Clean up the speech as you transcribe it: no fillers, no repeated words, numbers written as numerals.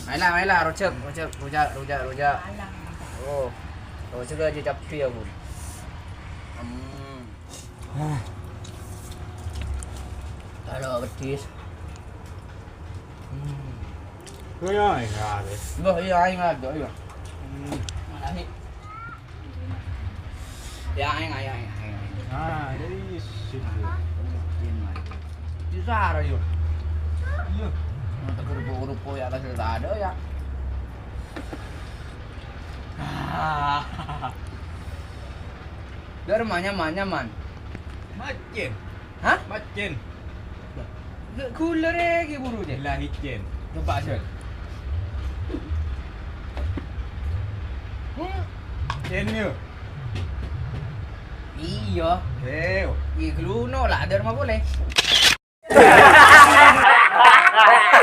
Mainlah, rojak, rujak. Oh, rojak aja capi aku. Kalau petis. Kaya enggak deh. Bah, iya aing ada iya. Mana sih? Ya aing. Ah, jadi sini. Bisa ada yuk. Iya. Tegur rupo ya kasih ada ya. Dari mana man? Macen. Hah? Macen. Cooler lagi buru je. Lahi cen. Coba aja. Cen ni. Iya. Eh, Iya, lu no lah, ada rumah boleh.